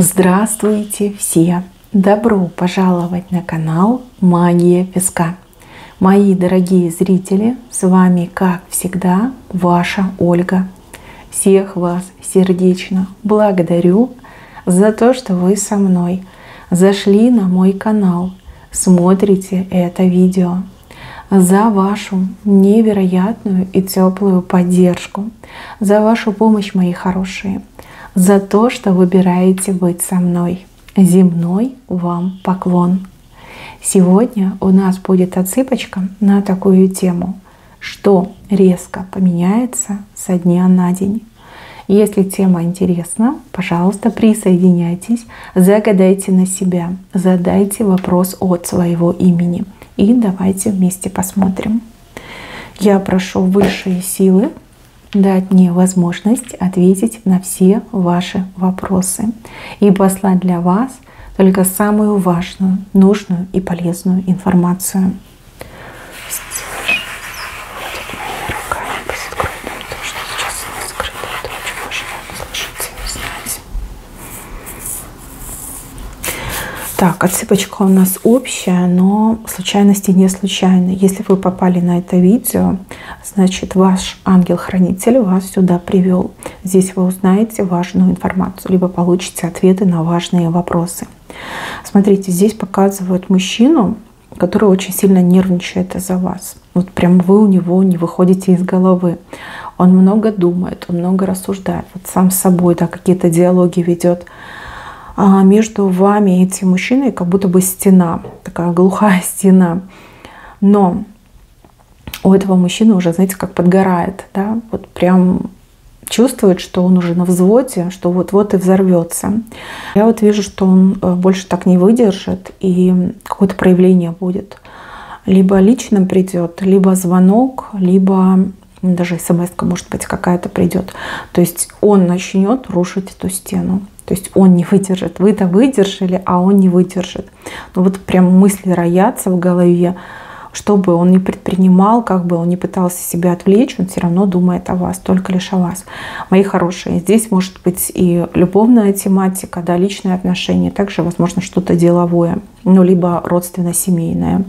Здравствуйте все! Добро пожаловать на канал Магия Песка. Мои дорогие зрители, с вами, как всегда, ваша Ольга. Всех вас сердечно благодарю за то, что вы со мной зашли на мой канал, смотрите это видео, за вашу невероятную и теплую поддержку, за вашу помощь, мои хорошие, за то, что выбираете быть со мной. Земной вам поклон. Сегодня у нас будет отсыпочка на такую тему, что резко поменяется со дня на день. Если тема интересна, пожалуйста, присоединяйтесь, загадайте на себя, задайте вопрос от своего имени и давайте вместе посмотрим. Я прошу высшие силы дать мне возможность ответить на все ваши вопросы и послать для вас только самую важную, нужную и полезную информацию. Так, отсыпочка у нас общая, но случайности не случайны. Если вы попали на это видео, значит, ваш ангел-хранитель вас сюда привел. Здесь вы узнаете важную информацию, либо получите ответы на важные вопросы. Смотрите, здесь показывают мужчину, который очень сильно нервничает из-за вас. Вот прям вы у него не выходите из головы. Он много думает, он много рассуждает, вот сам с собой, да, какие-то диалоги ведет. А между вами и этим мужчиной как будто бы стена, такая глухая стена. Но у этого мужчины уже, знаете, как подгорает, да, вот прям чувствует, что он уже на взводе, что вот-вот и взорвется. Я вот вижу, что он больше так не выдержит, и какое-то проявление будет. Либо лично придет, либо звонок, либо даже смс-ка, может быть, какая-то придет. То есть он начнет рушить эту стену. То есть он не выдержит. Вы-то выдержали, а он не выдержит. Ну вот прям мысли роятся в голове. Что бы он ни предпринимал, как бы он ни пытался себя отвлечь, он все равно думает о вас, только лишь о вас. Мои хорошие, здесь может быть и любовная тематика, да, личные отношения, также, возможно, что-то деловое, ну, либо родственно-семейное.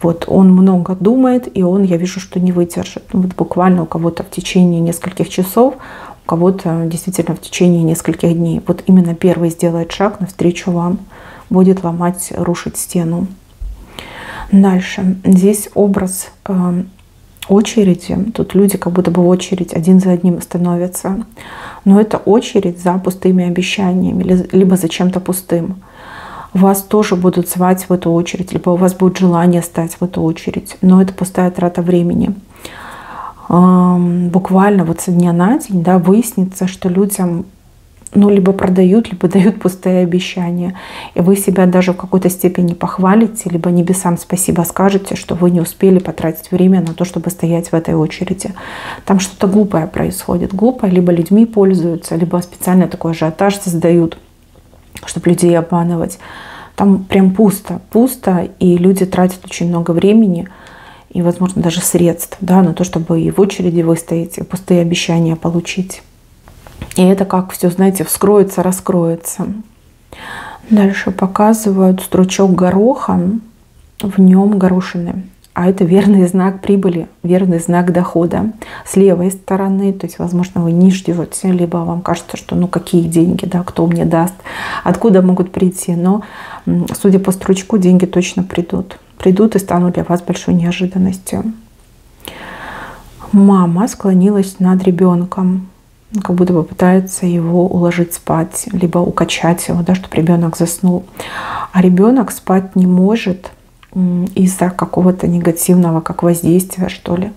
Вот он много думает, и он, я вижу, что не выдержит. Ну, вот буквально у кого-то в течение нескольких часов, у кого-то действительно в течение нескольких дней. Вот именно первый сделает шаг навстречу вам, будет ломать, рушить стену. Дальше. Здесь образ очереди. Тут люди как будто бы в очередь один за одним становятся. Но это очередь за пустыми обещаниями, либо за чем-то пустым. Вас тоже будут звать в эту очередь, либо у вас будет желание стать в эту очередь. Но это пустая трата времени. Буквально вот со дня на день, да, выяснится, что людям, ну, либо продают, либо дают пустые обещания. И вы себя даже в какой-то степени похвалите, либо небесам спасибо скажете, что вы не успели потратить время на то, чтобы стоять в этой очереди. Там что-то глупое происходит. Глупое, либо людьми пользуются, либо специально такой ажиотаж создают, чтобы людей обманывать. Там прям пусто, пусто, и люди тратят очень много времени и, возможно, даже средств, да, на то, чтобы и в очереди выстоять, и пустые обещания получить. И это как все, знаете, вскроется, раскроется. Дальше показывают стручок гороха, в нем горошины. А это верный знак прибыли, верный знак дохода. С левой стороны, то есть, возможно, вы не ждете, либо вам кажется, что ну какие деньги, да, кто мне даст, откуда могут прийти. Но, судя по стручку, деньги точно придут. Придут и станут для вас большой неожиданностью. Мама склонилась над ребенком, как будто бы пытается его уложить спать, либо укачать его, да, чтобы ребенок заснул. А ребенок спать не может из-за какого-то негативного, как воздействия, что ли.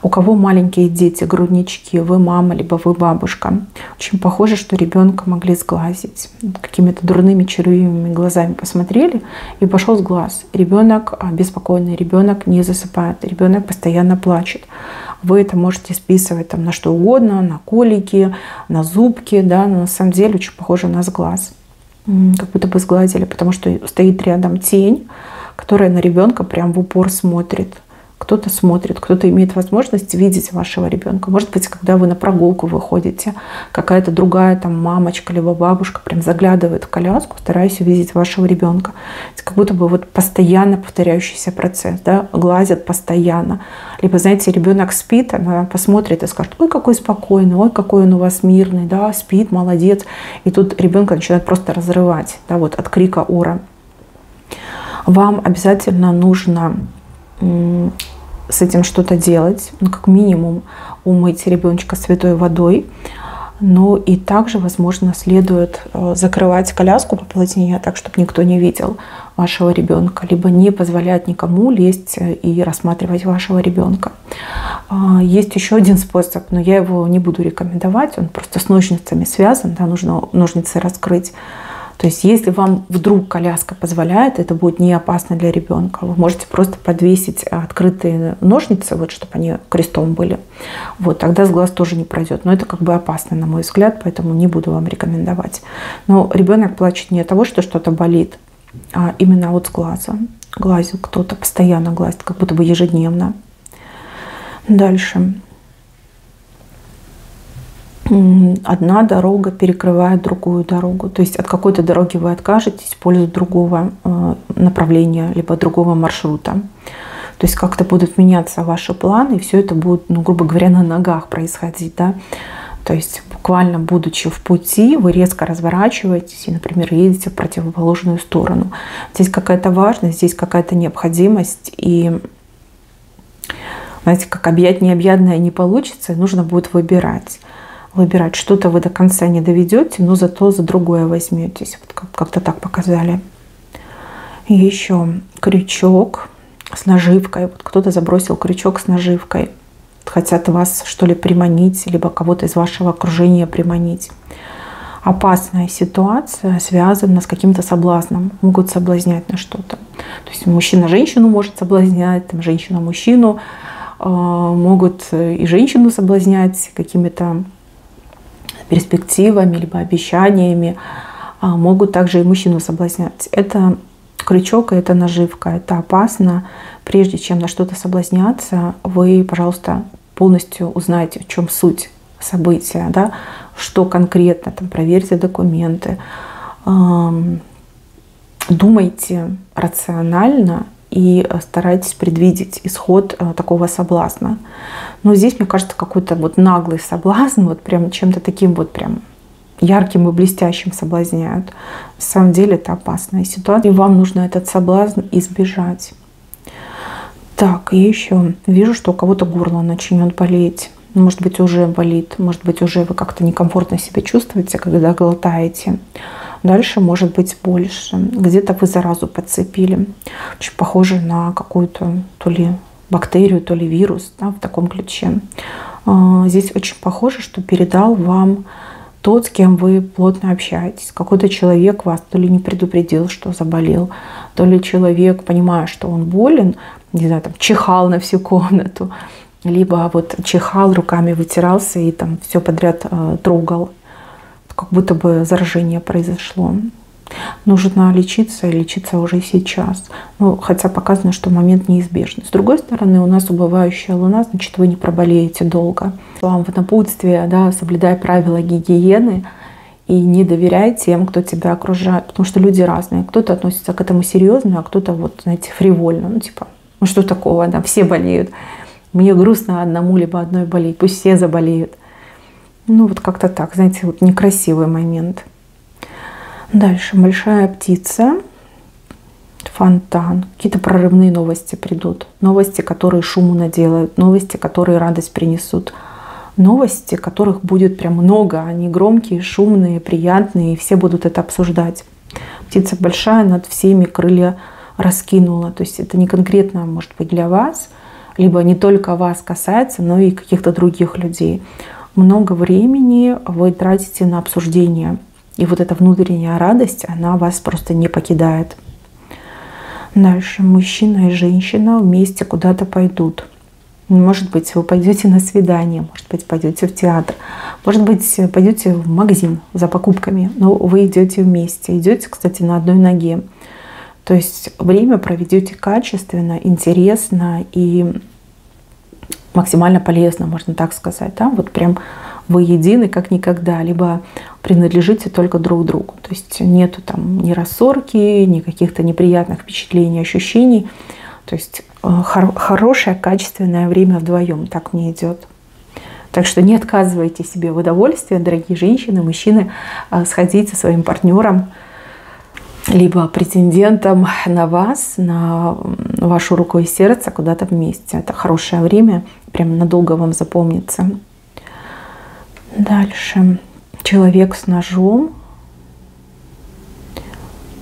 У кого маленькие дети, груднички, вы мама, либо вы бабушка. Очень похоже, что ребенка могли сглазить. Какими-то дурными червивыми глазами посмотрели и пошел сглаз. Ребенок беспокойный, ребенок не засыпает, ребенок постоянно плачет. Вы это можете списывать там на что угодно, на колики, на зубки, да, но на самом деле очень похоже на сглаз. Как будто бы сглазили, потому что стоит рядом тень, которая на ребенка прям в упор смотрит. Кто-то смотрит, кто-то имеет возможность видеть вашего ребенка. Может быть, когда вы на прогулку выходите, какая-то другая там мамочка либо бабушка прям заглядывает в коляску, стараясь увидеть вашего ребенка. Это как будто бы вот постоянно повторяющийся процесс, да? Глазят постоянно. Либо, знаете, ребенок спит, она посмотрит и скажет: ой, какой спокойный, ой, какой он у вас мирный, да, спит, молодец. И тут ребенка начинает просто разрывать, да, вот от крика «ура». Вам обязательно нужно с этим что-то делать, ну, как минимум умыть ребеночка святой водой. Ну и также, возможно, следует закрывать коляску поплотнее, так, чтобы никто не видел вашего ребенка, либо не позволять никому лезть и рассматривать вашего ребенка. Есть еще один способ, но я его не буду рекомендовать, он просто с ножницами связан, да, нужно ножницы раскрыть. То есть если вам вдруг коляска позволяет, это будет не опасно для ребенка. Вы можете просто подвесить открытые ножницы, вот, чтобы они крестом были. Вот, тогда с глаз тоже не пройдет. Но это как бы опасно, на мой взгляд, поэтому не буду вам рекомендовать. Но ребенок плачет не от того, что что-то болит, а именно от глаза. Глазил кто-то, постоянно глазит, как будто бы ежедневно. Дальше. Одна дорога перекрывает другую дорогу. То есть от какой-то дороги вы откажетесь в пользу другого направления, либо другого маршрута. То есть как-то будут меняться ваши планы, и все это будет, ну, грубо говоря, на ногах происходить. Да? То есть буквально будучи в пути, вы резко разворачиваетесь и, например, едете в противоположную сторону. Здесь какая-то важность, здесь какая-то необходимость. И, знаете, как объять необъятное не получится, нужно будет выбирать. Что-то вы до конца не доведете, но зато за другое возьметесь. Вот как-то так показали. И еще крючок с наживкой. Вот кто-то забросил крючок с наживкой. Хотят вас, что ли, приманить, либо кого-то из вашего окружения приманить. Опасная ситуация связана с каким-то соблазном. Могут соблазнять на что-то. То есть мужчина женщину может соблазнять, там, женщина мужчину. Могут и женщину соблазнять какими-то перспективами, либо обещаниями, могут также и мужчину соблазнять. Это крючок, это наживка, это опасно. Прежде чем на что-то соблазняться, вы, пожалуйста, полностью узнаете, в чем суть события, да? Что конкретно, там, проверьте документы, думайте рационально и старайтесь предвидеть исход такого соблазна. Но здесь, мне кажется, какой-то вот наглый соблазн, вот прям чем-то таким вот прям ярким и блестящим соблазняют. На самом деле это опасная ситуация, и вам нужно этот соблазн избежать. Так, и еще вижу, что у кого-то горло начнет болеть. Может быть, уже болит, может быть, уже вы как-то некомфортно себя чувствуете, когда глотаете. Дальше может быть больше. Где-то вы заразу подцепили. Очень похоже на какую-то то ли бактерию, то ли вирус, да, в таком ключе. Здесь очень похоже, что передал вам тот, с кем вы плотно общаетесь. Какой-то человек вас то ли не предупредил, что заболел, то ли человек, понимая, что он болен, не знаю, там, чихал на всю комнату, либо вот чихал, руками вытирался и там все подряд трогал. Как будто бы заражение произошло. Нужно лечиться, и лечиться уже сейчас. Ну, хотя показано, что момент неизбежный. С другой стороны, у нас убывающая луна, значит, вы не проболеете долго. Вам в напутствие, да, соблюдай правила гигиены и не доверяй тем, кто тебя окружает. Потому что люди разные. Кто-то относится к этому серьезно, а кто-то, вот, знаете, фривольно. Ну, типа, ну что такого, да, все болеют. Мне грустно одному либо одной болеть. Пусть все заболеют. Ну, вот как-то так, знаете, вот некрасивый момент. Дальше большая птица, фонтан. Какие-то прорывные новости придут. Новости, которые шуму наделают. Новости, которые радость принесут. Новости, которых будет прям много. Они громкие, шумные, приятные. И все будут это обсуждать. Птица большая, над всеми крылья раскинула. То есть это не конкретно, может быть, для вас. Либо не только вас касается, но и каких-то других людей. Много времени вы тратите на обсуждение. И вот эта внутренняя радость, она вас просто не покидает. Дальше мужчина и женщина вместе куда-то пойдут. Может быть, вы пойдете на свидание, может быть, пойдете в театр, может быть, пойдете в магазин за покупками, но вы идете вместе. Идете, кстати, на одной ноге. То есть время проведете качественно, интересно и максимально полезно, можно так сказать. Да? Вот прям вы едины как никогда, либо принадлежите только друг другу. То есть нету там ни рассорки, ни каких-то неприятных впечатлений, ощущений. То есть хорошее, качественное время вдвоем, так мне идет. Так что не отказывайте себе в удовольствии, дорогие женщины, мужчины, сходить со своим партнером, либо претендентом на вас, на вашу руку и сердце куда-то вместе. Это хорошее время, прям надолго вам запомнится. Дальше. Человек с ножом.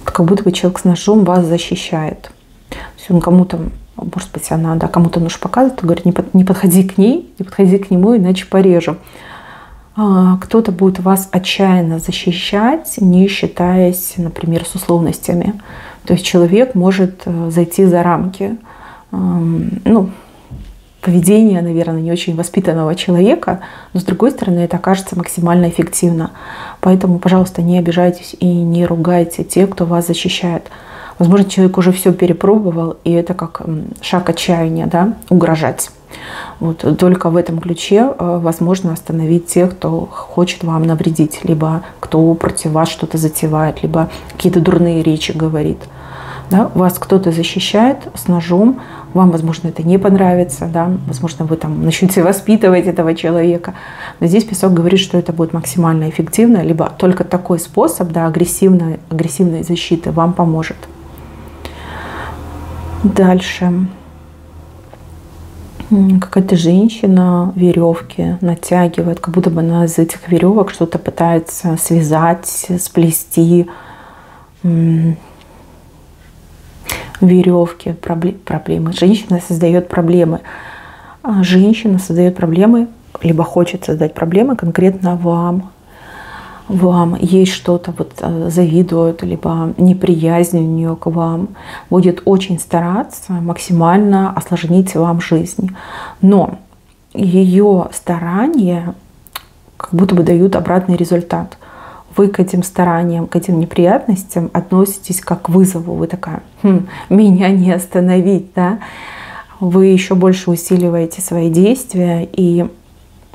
Как будто бы человек с ножом вас защищает. То есть он кому-то, может быть, она, да, кому-то нож показывает, и говорит, не подходи к ней, не подходи к нему, иначе порежу. Кто-то будет вас отчаянно защищать, не считаясь, например, с условностями. То есть человек может зайти за рамки. Ну, поведение, наверное, не очень воспитанного человека, но, с другой стороны, это окажется максимально эффективно. Поэтому, пожалуйста, не обижайтесь и не ругайте тех, кто вас защищает. Возможно, человек уже все перепробовал, и это как шаг отчаяния, да, угрожать. Вот. Только в этом ключе возможно остановить тех, кто хочет вам навредить, либо кто против вас что-то затевает, либо какие-то дурные речи говорит. Да? Вас кто-то защищает с ножом, вам, возможно, это не понравится, да? Возможно, вы там начнете воспитывать этого человека. Но здесь песок говорит, что это будет максимально эффективно, либо только такой способ, да, агрессивной защиты вам поможет. Дальше. Какая-то женщина веревки натягивает, как будто бы она из этих веревок что-то пытается связать, сплести. Веревки, проблемы. Женщина создает проблемы. Женщина создает проблемы, либо хочет создать проблемы конкретно вам. Вам есть что-то, вот завидуют, либо неприязнь у нее к вам. Будет очень стараться максимально осложнить вам жизнь. Но ее старания как будто бы дают обратный результат. Вы к этим стараниям, к этим неприятностям относитесь как к вызову. Вы такая, меня не остановить, да? Вы еще больше усиливаете свои действия, и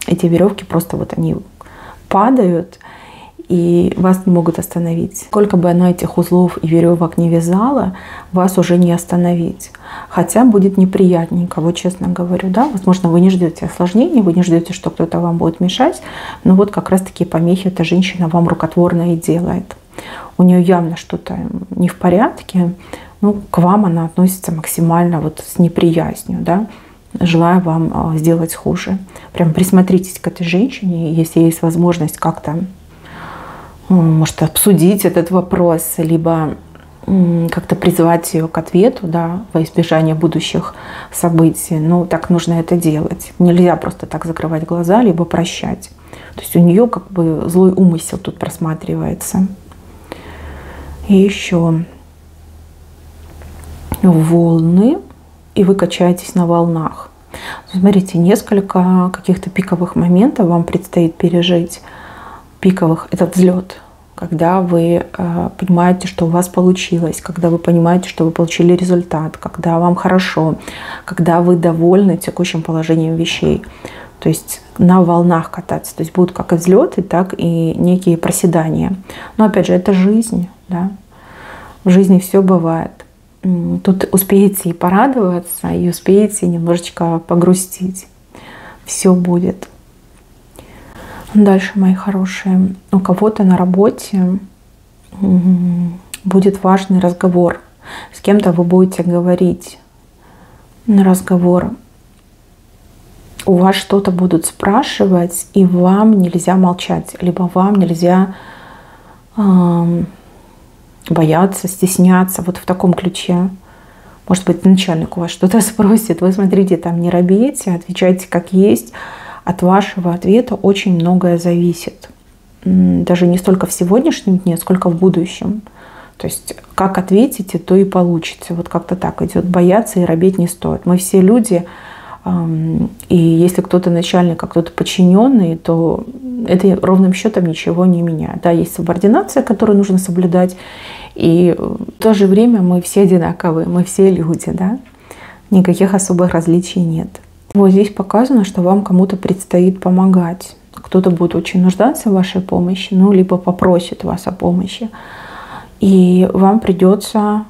эти веревки просто вот они падают, и вас не могут остановить. Сколько бы она этих узлов и веревок не вязала, вас уже не остановить. Хотя будет неприятненько, вот честно говорю, да. Возможно, вы не ждете осложнений, вы не ждете, что кто-то вам будет мешать, но вот как раз такие помехи эта женщина вам рукотворно и делает. У нее явно что-то не в порядке, ну, к вам она относится максимально вот с неприязнью, да, желая вам сделать хуже. Прям присмотритесь к этой женщине, если есть возможность как-то, может, обсудить этот вопрос, либо как-то призвать ее к ответу, да, во избежание будущих событий. Ну, так нужно это делать. Нельзя просто так закрывать глаза, либо прощать. То есть у нее как бы злой умысел тут просматривается. И еще волны, и вы качаетесь на волнах. Смотрите, несколько каких-то пиковых моментов вам предстоит пережить. Пиковых — это взлет, когда вы понимаете, что у вас получилось, когда вы понимаете, что вы получили результат, когда вам хорошо, когда вы довольны текущим положением вещей. То есть на волнах кататься. То есть будут как и взлеты, так и некие проседания. Но опять же, это жизнь, да? В жизни все бывает. Тут успеете и порадоваться, и успеете немножечко погрустить. Все будет. Дальше, мои хорошие, у кого-то на работе будет важный разговор. С кем-то вы будете говорить на разговор. У вас что-то будут спрашивать, и вам нельзя молчать. Либо вам нельзя бояться, стесняться. Вот в таком ключе. Может быть, начальник у вас что-то спросит. Вы смотрите, там не робейте, отвечайте как есть. От вашего ответа очень многое зависит. Даже не столько в сегодняшнем дне, сколько в будущем. То есть как ответите, то и получите. Вот как-то так идет. Бояться и робеть не стоит. Мы все люди. И если кто-то начальник, а кто-то подчиненный, то это ровным счетом ничего не меняет. Да, есть субординация, которую нужно соблюдать. И в то же время мы все одинаковые, мы все люди, да? Никаких особых различий нет. Вот здесь показано, что вам кому-то предстоит помогать. Кто-то будет очень нуждаться в вашей помощи, ну, либо попросит вас о помощи. И вам придется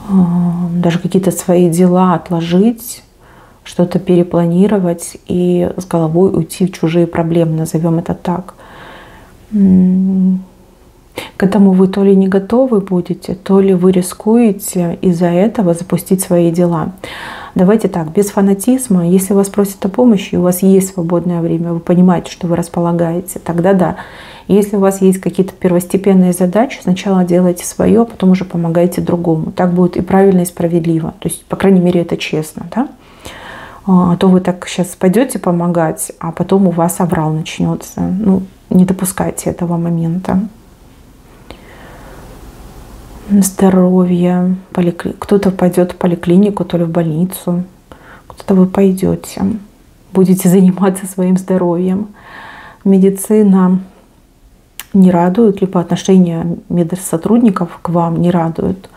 даже какие-то свои дела отложить, что-то перепланировать и с головой уйти в чужие проблемы, назовем это так. К этому вы то ли не готовы будете, то ли вы рискуете из-за этого запустить свои дела. Давайте так, без фанатизма. Если вас просят о помощи, у вас есть свободное время, вы понимаете, что вы располагаете, тогда да. Если у вас есть какие-то первостепенные задачи, сначала делайте свое, а потом уже помогайте другому. Так будет и правильно, и справедливо. То есть, по крайней мере, это честно, да? А то вы так сейчас пойдете помогать, а потом у вас аврал начнется. Ну, не допускайте этого момента. Здоровье. Кто-то пойдет в поликлинику, то ли в больницу. Кто-то вы пойдете. Будете заниматься своим здоровьем. Медицина не радует, либо отношения медсотрудников к вам не радуют.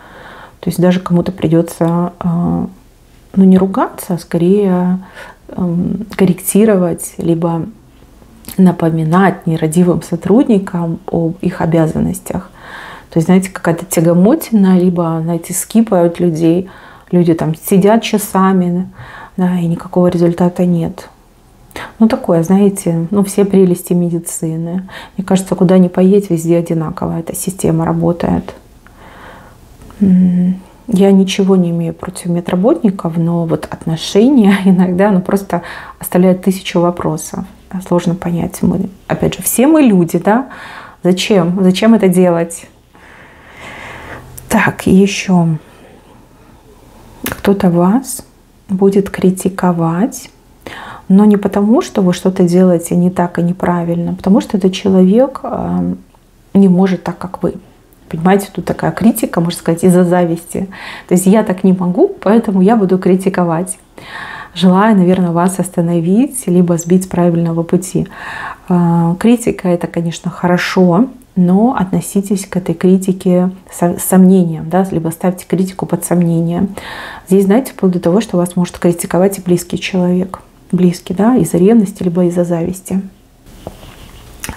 То есть даже кому-то придется, ну, не ругаться, а скорее корректировать, либо напоминать нерадивым сотрудникам об их обязанностях. То есть, знаете, какая-то тягомотина, либо, знаете, скипают людей. Люди там сидят часами, да, и никакого результата нет. Ну, такое, знаете, ну, все прелести медицины. Мне кажется, куда ни поедь, везде одинаково эта система работает. Я ничего не имею против медработников, но вот отношения иногда, ну, просто оставляют тысячу вопросов. Сложно понять. Мы, опять же, все мы люди, да? Зачем? Зачем это делать? Так, еще кто-то вас будет критиковать, но не потому, что вы что-то делаете не так и неправильно, потому что этот человек не может так, как вы. Понимаете, тут такая критика, можно сказать, из-за зависти. То есть я так не могу, поэтому я буду критиковать, желая, наверное, вас остановить, либо сбить с правильного пути. Критика — это, конечно, хорошо, но относитесь к этой критике с сомнением, да, либо ставьте критику под сомнение. Здесь, знаете, вплоть до того, что вас может критиковать и близкий человек. Близкий, да, из-за ревности, либо из-за зависти.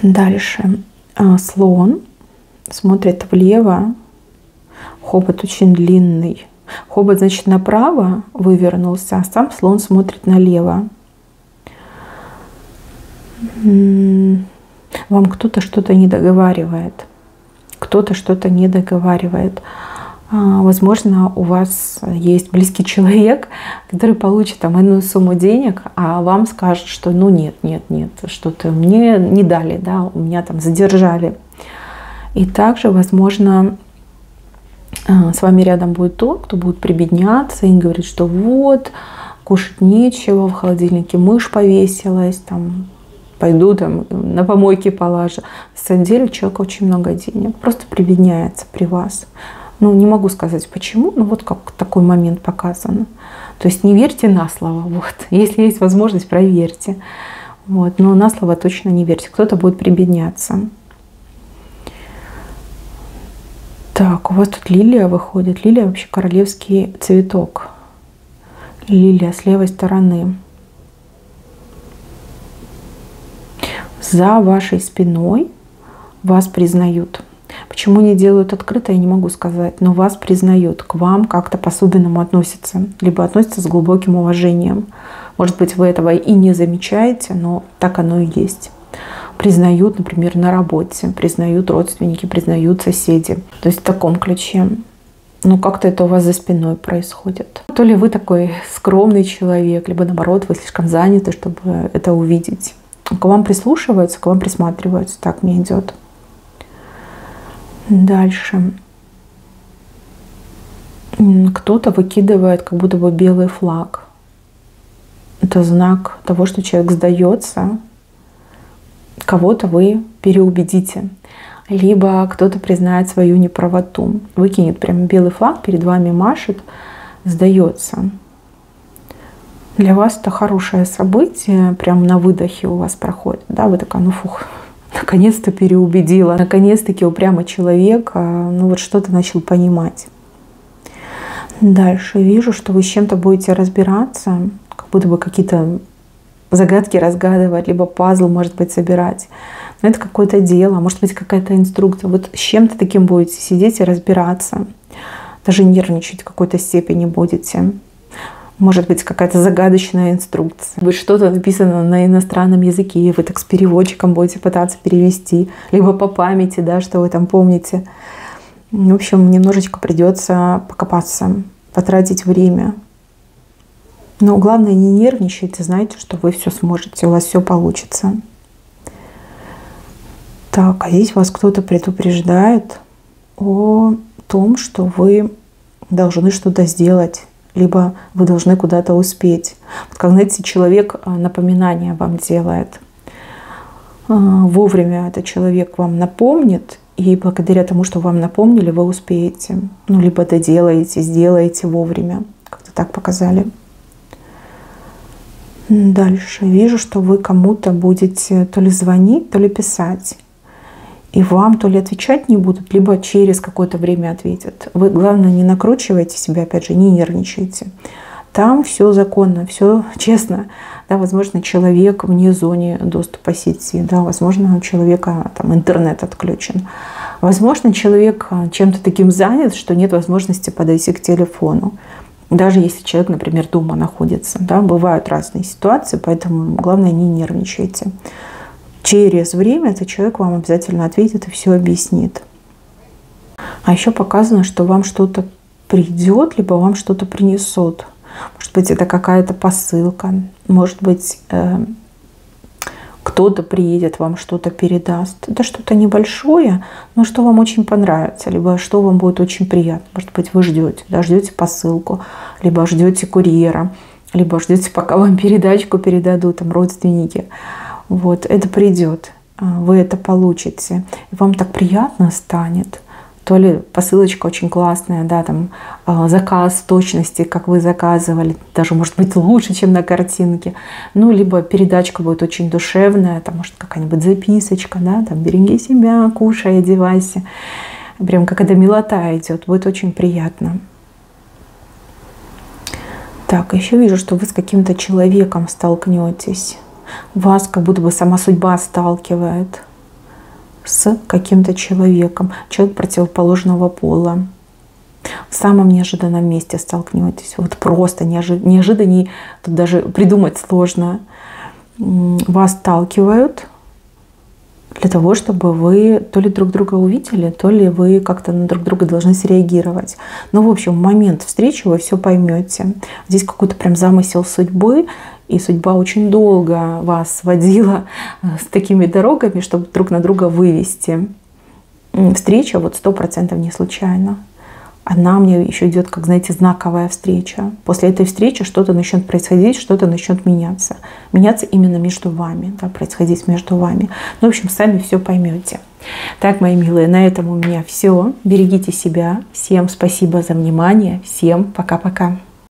Дальше. Слон смотрит влево. Хобот очень длинный. Хобот, значит, направо вывернулся, а сам слон смотрит налево. Вам кто-то что-то не договаривает. Кто-то что-то не договаривает. Возможно, у вас есть близкий человек, который получит там иную сумму денег, а вам скажет, что ну нет, что-то мне не дали, да, у меня там задержали. И также, возможно, с вами рядом будет тот, кто будет прибедняться и говорит, что вот, кушать нечего, в холодильнике мышь повесилась, там, пойду там на помойке положу. На самом деле у человека очень много денег, просто прибедняется при вас. Ну, не могу сказать почему, но вот как такой момент показан. То есть не верьте на слово. Вот. Если есть возможность, проверьте. Вот. Но на слово точно не верьте. Кто-то будет прибедняться. Так, у вас тут лилия выходит. Лилия вообще королевский цветок. Лилия с левой стороны. За вашей спиной вас признают. Почему не делают открыто, я не могу сказать, но вас признают, к вам как-то по-особенному относятся, либо относятся с глубоким уважением. Может быть, вы этого и не замечаете, но так оно и есть. Признают, например, на работе, признают родственники, признают соседи. То есть в таком ключе. Ну, как-то это у вас за спиной происходит. То ли вы такой скромный человек, либо наоборот, вы слишком заняты, чтобы это увидеть. К вам прислушиваются, к вам присматриваются. Так мне идет. Дальше. Кто-то выкидывает как будто бы белый флаг. Это знак того, что человек сдается. Кого-то вы переубедите. Либо кто-то признает свою неправоту. Выкинет прям белый флаг, перед вами машет, сдается. Для вас это хорошее событие, прям на выдохе у вас проходит. Да, вы такая, ну фух, наконец-то переубедила. Наконец-таки упрямый человек, ну вот что-то начал понимать. Дальше вижу, что вы с чем-то будете разбираться, как будто бы какие-то загадки разгадывать, либо пазл, может быть, собирать. Но это какое-то дело, может быть, какая-то инструкция. Вот с чем-то таким будете сидеть и разбираться. Даже нервничать в какой-то степени будете. Может быть, какая-то загадочная инструкция. Будет что-то написано на иностранном языке, и вы так с переводчиком будете пытаться перевести. Либо по памяти, да, что вы там помните. В общем, немножечко придется покопаться, потратить время. Но главное, не нервничайте, знайте, что вы все сможете, у вас все получится. Так, а здесь вас кто-то предупреждает о том, что вы должны что-то сделать, либо вы должны куда-то успеть. Вот как, знаете, человек напоминание вам делает. Вовремя этот человек вам напомнит, и благодаря тому, что вам напомнили, вы успеете. Ну, либо доделаете, сделаете вовремя. Как-то так показали. Дальше. Вижу, что вы кому-то будете то ли звонить, то ли писать. И вам то ли отвечать не будут, либо через какое-то время ответят. Вы, главное, не накручивайте себя, опять же, не нервничайте. Там все законно, все честно. Да, возможно, человек вне зоны доступа сети. Да, возможно, у человека там интернет отключен. Возможно, человек чем-то таким занят, что нет возможности подойти к телефону. Даже если человек, например, дома находится. Да, бывают разные ситуации, поэтому главное, не нервничайте. Через время этот человек вам обязательно ответит и все объяснит. А еще показано, что вам что-то придет, либо вам что-то принесут. Может быть, это какая-то посылка. Может быть, кто-то приедет, вам что-то передаст. Это что-то небольшое, но что вам очень понравится, либо что вам будет очень приятно. Может быть, вы ждете, да, ждете посылку, либо ждете курьера, либо ждете, пока вам передачку передадут там родственники. Вот, это придет, вы это получите, и вам так приятно станет. То ли посылочка очень классная, да, там заказ в точности, как вы заказывали, даже может быть лучше, чем на картинке. Ну, либо передачка будет очень душевная, там может какая-нибудь записочка, да, там береги себя, кушай, одевайся. Прям какая-то милота идет, будет очень приятно. Так, еще вижу, что вы с каким-то человеком столкнетесь. Вас как будто бы сама судьба сталкивает с каким-то человеком, человек противоположного пола. В самом неожиданном месте столкнетесь. Вот просто неожиданнее, тут даже придумать сложно. Вас сталкивают для того, чтобы вы то ли друг друга увидели, то ли вы как-то на друг друга должны среагировать. Ну, в общем, в момент встречи вы все поймете. Здесь какой-то прям замысел судьбы, и судьба очень долго вас водила с такими дорогами, чтобы друг на друга вывести. Встреча вот 100% не случайно. Она мне еще идет, как, знаете, знаковая встреча. После этой встречи что-то начнет происходить, что-то начнет меняться. Меняться именно между вами, да, происходить между вами. Ну, в общем, сами все поймете. Так, мои милые, на этом у меня все. Берегите себя. Всем спасибо за внимание. Всем пока-пока.